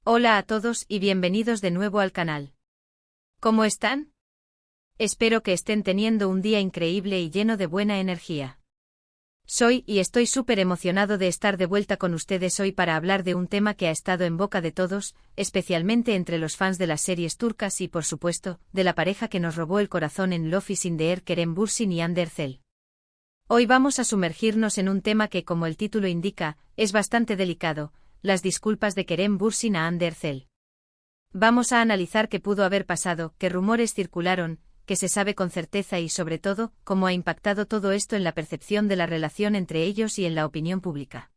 Hola a todos y bienvenidos de nuevo al canal. ¿Cómo están? Espero que estén teniendo un día increíble y lleno de buena energía. Estoy súper emocionado de estar de vuelta con ustedes hoy para hablar de un tema que ha estado en boca de todos, especialmente entre los fans de las series turcas y, por supuesto, de la pareja que nos robó el corazón en Love is in the Air, Kerem Bürsin y Hande Erçel. Hoy vamos a sumergirnos en un tema que, como el título indica, es bastante delicado: las disculpas de Kerem Bürsin a Hande Erçel. Vamos a analizar qué pudo haber pasado, qué rumores circularon, qué se sabe con certeza y, sobre todo, cómo ha impactado todo esto en la percepción de la relación entre ellos y en la opinión pública.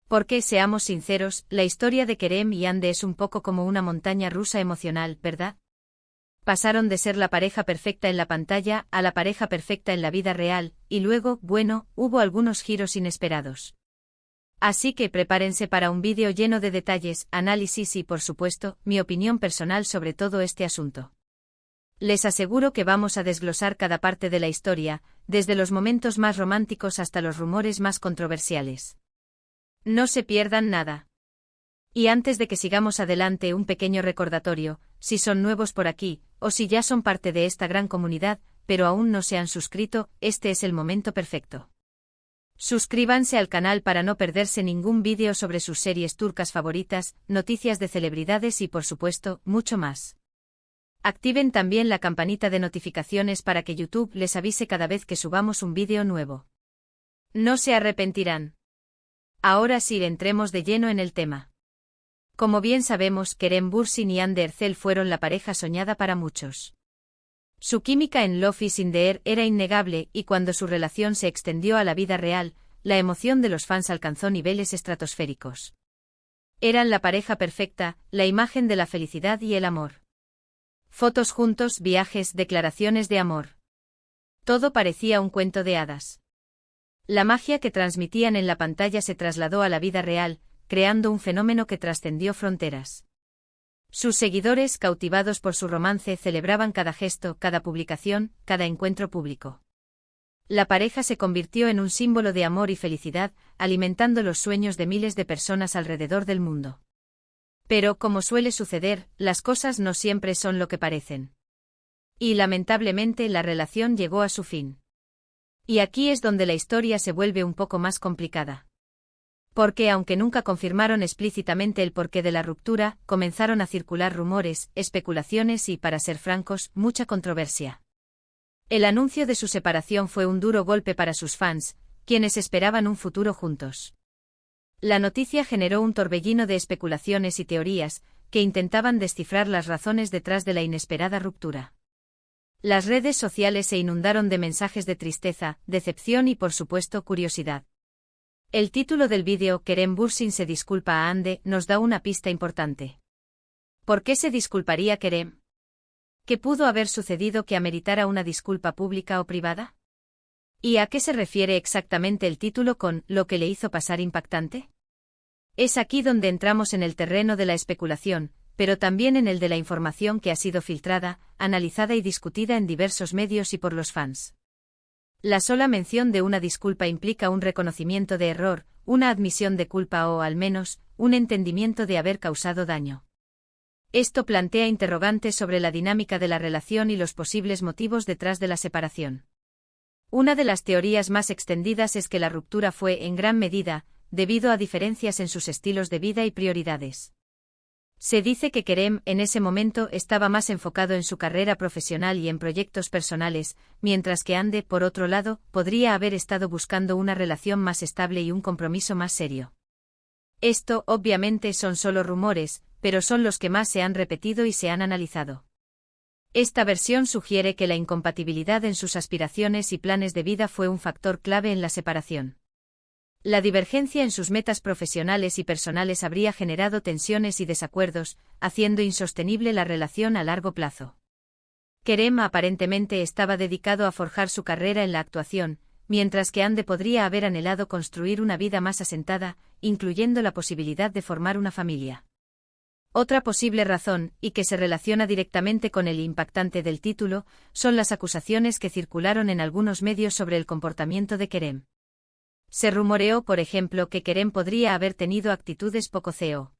Porque, seamos sinceros, la historia de Kerem y Hande es un poco como una montaña rusa emocional, ¿verdad? Pasaron de ser la pareja perfecta en la pantalla a la pareja perfecta en la vida real, y luego, bueno, hubo algunos giros inesperados. Así que prepárense para un vídeo lleno de detalles, análisis y, por supuesto, mi opinión personal sobre todo este asunto. Les aseguro que vamos a desglosar cada parte de la historia, desde los momentos más románticos hasta los rumores más controversiales. No se pierdan nada. Y antes de que sigamos adelante, un pequeño recordatorio: si son nuevos por aquí, o si ya son parte de esta gran comunidad, pero aún no se han suscrito, este es el momento perfecto. Suscríbanse al canal para no perderse ningún vídeo sobre sus series turcas favoritas, noticias de celebridades y, por supuesto, mucho más. Activen también la campanita de notificaciones para que YouTube les avise cada vez que subamos un vídeo nuevo. No se arrepentirán. Ahora sí, entremos de lleno en el tema. Como bien sabemos, Kerem Bürsin y Hande Erçel fueron la pareja soñada para muchos. Su química en Love is in the Air era innegable, y cuando su relación se extendió a la vida real, la emoción de los fans alcanzó niveles estratosféricos. Eran la pareja perfecta, la imagen de la felicidad y el amor. Fotos juntos, viajes, declaraciones de amor. Todo parecía un cuento de hadas. La magia que transmitían en la pantalla se trasladó a la vida real, creando un fenómeno que trascendió fronteras. Sus seguidores, cautivados por su romance, celebraban cada gesto, cada publicación, cada encuentro público. La pareja se convirtió en un símbolo de amor y felicidad, alimentando los sueños de miles de personas alrededor del mundo. Pero, como suele suceder, las cosas no siempre son lo que parecen. Y lamentablemente la relación llegó a su fin. Y aquí es donde la historia se vuelve un poco más complicada. Porque aunque nunca confirmaron explícitamente el porqué de la ruptura, comenzaron a circular rumores, especulaciones y, para ser francos, mucha controversia. El anuncio de su separación fue un duro golpe para sus fans, quienes esperaban un futuro juntos. La noticia generó un torbellino de especulaciones y teorías, que intentaban descifrar las razones detrás de la inesperada ruptura. Las redes sociales se inundaron de mensajes de tristeza, decepción y, por supuesto, curiosidad. El título del vídeo, Kerem Bürsin se disculpa a Hande, nos da una pista importante. ¿Por qué se disculparía Kerem? ¿Qué pudo haber sucedido que ameritara una disculpa pública o privada? ¿Y a qué se refiere exactamente el título con «lo que le hizo pasar impactante»? Es aquí donde entramos en el terreno de la especulación, pero también en el de la información que ha sido filtrada, analizada y discutida en diversos medios y por los fans. La sola mención de una disculpa implica un reconocimiento de error, una admisión de culpa o, al menos, un entendimiento de haber causado daño. Esto plantea interrogantes sobre la dinámica de la relación y los posibles motivos detrás de la separación. Una de las teorías más extendidas es que la ruptura fue, en gran medida, debido a diferencias en sus estilos de vida y prioridades. Se dice que Kerem, en ese momento, estaba más enfocado en su carrera profesional y en proyectos personales, mientras que Hande, por otro lado, podría haber estado buscando una relación más estable y un compromiso más serio. Esto, obviamente, son solo rumores, pero son los que más se han repetido y se han analizado. Esta versión sugiere que la incompatibilidad en sus aspiraciones y planes de vida fue un factor clave en la separación. La divergencia en sus metas profesionales y personales habría generado tensiones y desacuerdos, haciendo insostenible la relación a largo plazo. Kerem aparentemente estaba dedicado a forjar su carrera en la actuación, mientras que Hande podría haber anhelado construir una vida más asentada, incluyendo la posibilidad de formar una familia. Otra posible razón, y que se relaciona directamente con el impactante del título, son las acusaciones que circularon en algunos medios sobre el comportamiento de Kerem. Se rumoreó, por ejemplo, que Kerem podría haber tenido actitudes poco CEO.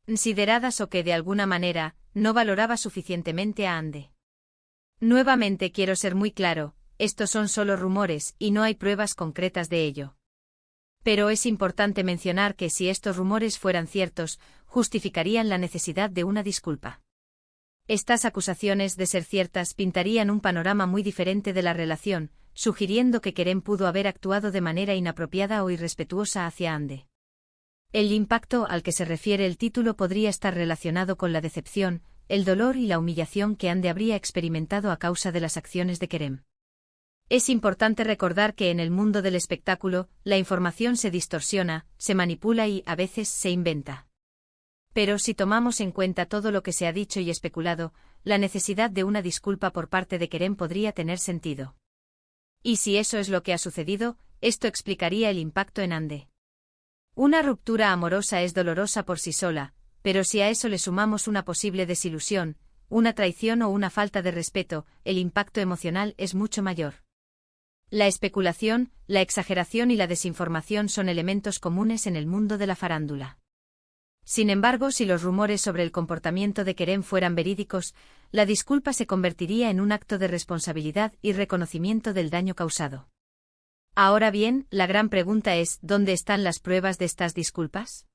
consideradas o que de alguna manera no valoraba suficientemente a Ande. Nuevamente quiero ser muy claro, estos son solo rumores y no hay pruebas concretas de ello. Pero es importante mencionar que si estos rumores fueran ciertos, justificarían la necesidad de una disculpa. Estas acusaciones, de ser ciertas, pintarían un panorama muy diferente de la relación, sugiriendo que Kerem pudo haber actuado de manera inapropiada o irrespetuosa hacia Ande. El impacto al que se refiere el título podría estar relacionado con la decepción, el dolor y la humillación que Ande habría experimentado a causa de las acciones de Kerem. Es importante recordar que en el mundo del espectáculo, la información se distorsiona, se manipula y, a veces, se inventa. Pero si tomamos en cuenta todo lo que se ha dicho y especulado, la necesidad de una disculpa por parte de Kerem podría tener sentido. Y si eso es lo que ha sucedido, esto explicaría el impacto en Ande. Una ruptura amorosa es dolorosa por sí sola, pero si a eso le sumamos una posible desilusión, una traición o una falta de respeto, el impacto emocional es mucho mayor. La especulación, la exageración y la desinformación son elementos comunes en el mundo de la farándula. Sin embargo, si los rumores sobre el comportamiento de Kerem fueran verídicos, la disculpa se convertiría en un acto de responsabilidad y reconocimiento del daño causado. Ahora bien, la gran pregunta es, ¿dónde están las pruebas de estas disculpas?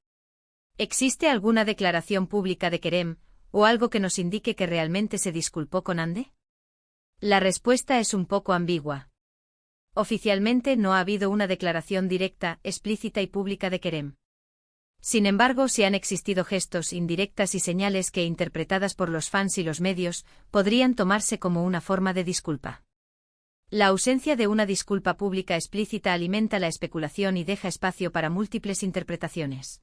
¿Existe alguna declaración pública de Kerem, o algo que nos indique que realmente se disculpó con Ande? La respuesta es un poco ambigua. Oficialmente no ha habido una declaración directa, explícita y pública de Kerem. Sin embargo, sí han existido gestos, indirectas y señales que, interpretadas por los fans y los medios, podrían tomarse como una forma de disculpa. La ausencia de una disculpa pública explícita alimenta la especulación y deja espacio para múltiples interpretaciones.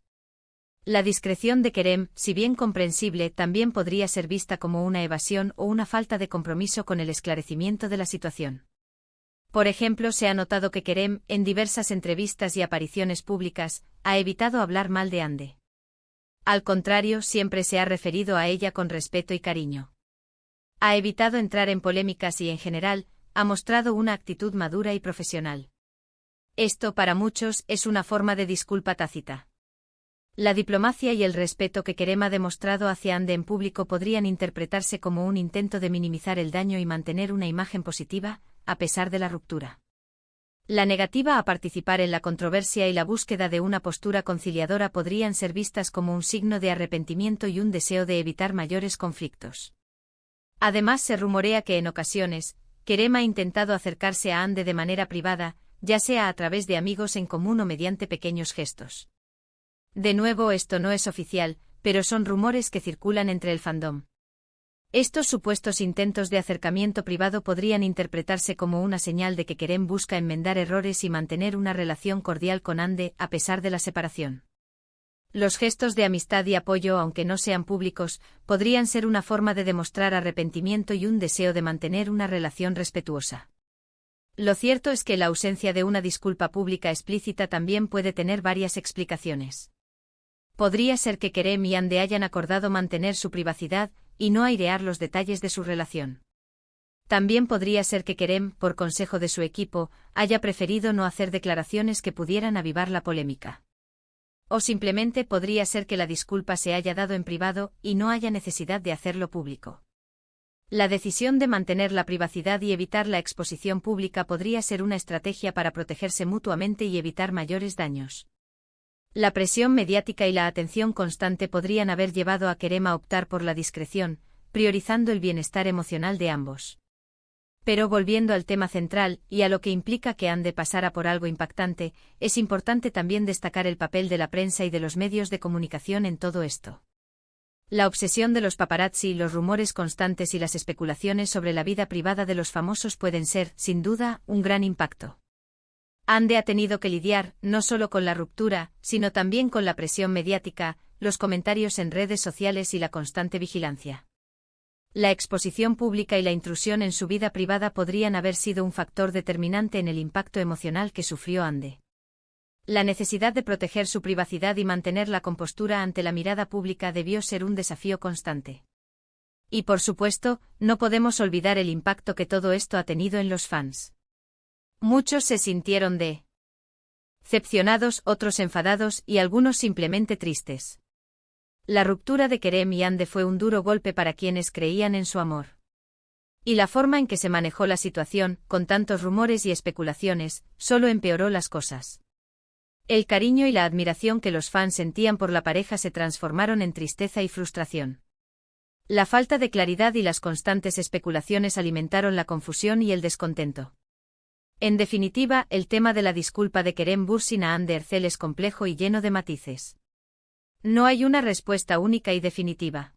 La discreción de Kerem, si bien comprensible, también podría ser vista como una evasión o una falta de compromiso con el esclarecimiento de la situación. Por ejemplo, se ha notado que Kerem, en diversas entrevistas y apariciones públicas, ha evitado hablar mal de Ande. Al contrario, siempre se ha referido a ella con respeto y cariño. Ha evitado entrar en polémicas y, en general, ha mostrado una actitud madura y profesional. Esto, para muchos, es una forma de disculpa tácita. La diplomacia y el respeto que Kerem ha demostrado hacia Ande en público podrían interpretarse como un intento de minimizar el daño y mantener una imagen positiva, a pesar de la ruptura. La negativa a participar en la controversia y la búsqueda de una postura conciliadora podrían ser vistas como un signo de arrepentimiento y un deseo de evitar mayores conflictos. Además, se rumorea que en ocasiones, Kerem ha intentado acercarse a Ande de manera privada, ya sea a través de amigos en común o mediante pequeños gestos. De nuevo, esto no es oficial, pero son rumores que circulan entre el fandom. Estos supuestos intentos de acercamiento privado podrían interpretarse como una señal de que Kerem busca enmendar errores y mantener una relación cordial con Ande a pesar de la separación. Los gestos de amistad y apoyo, aunque no sean públicos, podrían ser una forma de demostrar arrepentimiento y un deseo de mantener una relación respetuosa. Lo cierto es que la ausencia de una disculpa pública explícita también puede tener varias explicaciones. Podría ser que Kerem y Ande hayan acordado mantener su privacidad y no airear los detalles de su relación. También podría ser que Kerem, por consejo de su equipo, haya preferido no hacer declaraciones que pudieran avivar la polémica. O simplemente podría ser que la disculpa se haya dado en privado y no haya necesidad de hacerlo público. La decisión de mantener la privacidad y evitar la exposición pública podría ser una estrategia para protegerse mutuamente y evitar mayores daños. La presión mediática y la atención constante podrían haber llevado a Kerem a optar por la discreción, priorizando el bienestar emocional de ambos. Pero volviendo al tema central, y a lo que implica que Ande pasara por algo impactante, es importante también destacar el papel de la prensa y de los medios de comunicación en todo esto. La obsesión de los paparazzi, los rumores constantes y las especulaciones sobre la vida privada de los famosos pueden ser, sin duda, un gran impacto. Ande ha tenido que lidiar, no solo con la ruptura, sino también con la presión mediática, los comentarios en redes sociales y la constante vigilancia. La exposición pública y la intrusión en su vida privada podrían haber sido un factor determinante en el impacto emocional que sufrió Ande. La necesidad de proteger su privacidad y mantener la compostura ante la mirada pública debió ser un desafío constante. Y por supuesto, no podemos olvidar el impacto que todo esto ha tenido en los fans. Muchos se sintieron decepcionados, otros enfadados y algunos simplemente tristes. La ruptura de Kerem y Hande fue un duro golpe para quienes creían en su amor. Y la forma en que se manejó la situación, con tantos rumores y especulaciones, solo empeoró las cosas. El cariño y la admiración que los fans sentían por la pareja se transformaron en tristeza y frustración. La falta de claridad y las constantes especulaciones alimentaron la confusión y el descontento. En definitiva, el tema de la disculpa de Kerem Bürsin a Hande Erçel es complejo y lleno de matices. No hay una respuesta única y definitiva.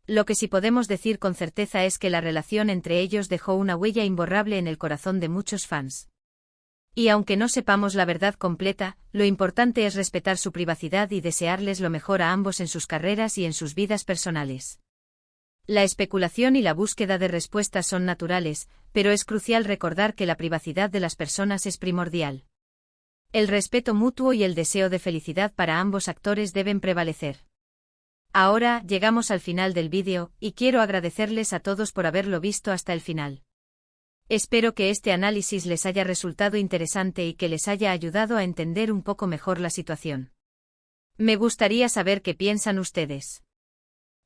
Lo que sí podemos decir con certeza es que la relación entre ellos dejó una huella imborrable en el corazón de muchos fans. Y aunque no sepamos la verdad completa, lo importante es respetar su privacidad y desearles lo mejor a ambos en sus carreras y en sus vidas personales. La especulación y la búsqueda de respuestas son naturales, pero es crucial recordar que la privacidad de las personas es primordial. El respeto mutuo y el deseo de felicidad para ambos actores deben prevalecer. Ahora, llegamos al final del vídeo, y quiero agradecerles a todos por haberlo visto hasta el final. Espero que este análisis les haya resultado interesante y que les haya ayudado a entender un poco mejor la situación. Me gustaría saber qué piensan ustedes.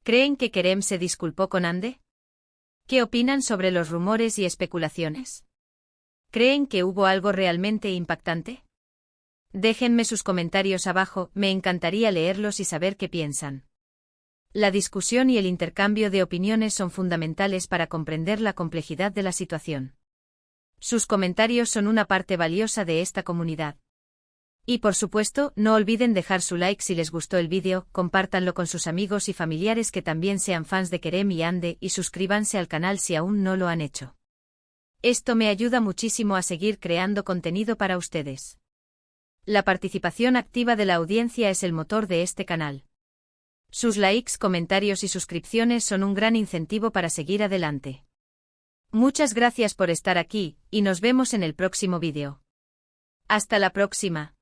¿Creen que Kerem se disculpó con Hande? ¿Qué opinan sobre los rumores y especulaciones? ¿Creen que hubo algo realmente impactante? Déjenme sus comentarios abajo, me encantaría leerlos y saber qué piensan. La discusión y el intercambio de opiniones son fundamentales para comprender la complejidad de la situación. Sus comentarios son una parte valiosa de esta comunidad. Y por supuesto, no olviden dejar su like si les gustó el vídeo, compártanlo con sus amigos y familiares que también sean fans de Kerem y Hande y suscríbanse al canal si aún no lo han hecho. Esto me ayuda muchísimo a seguir creando contenido para ustedes. La participación activa de la audiencia es el motor de este canal. Sus likes, comentarios y suscripciones son un gran incentivo para seguir adelante. Muchas gracias por estar aquí, y nos vemos en el próximo vídeo. Hasta la próxima.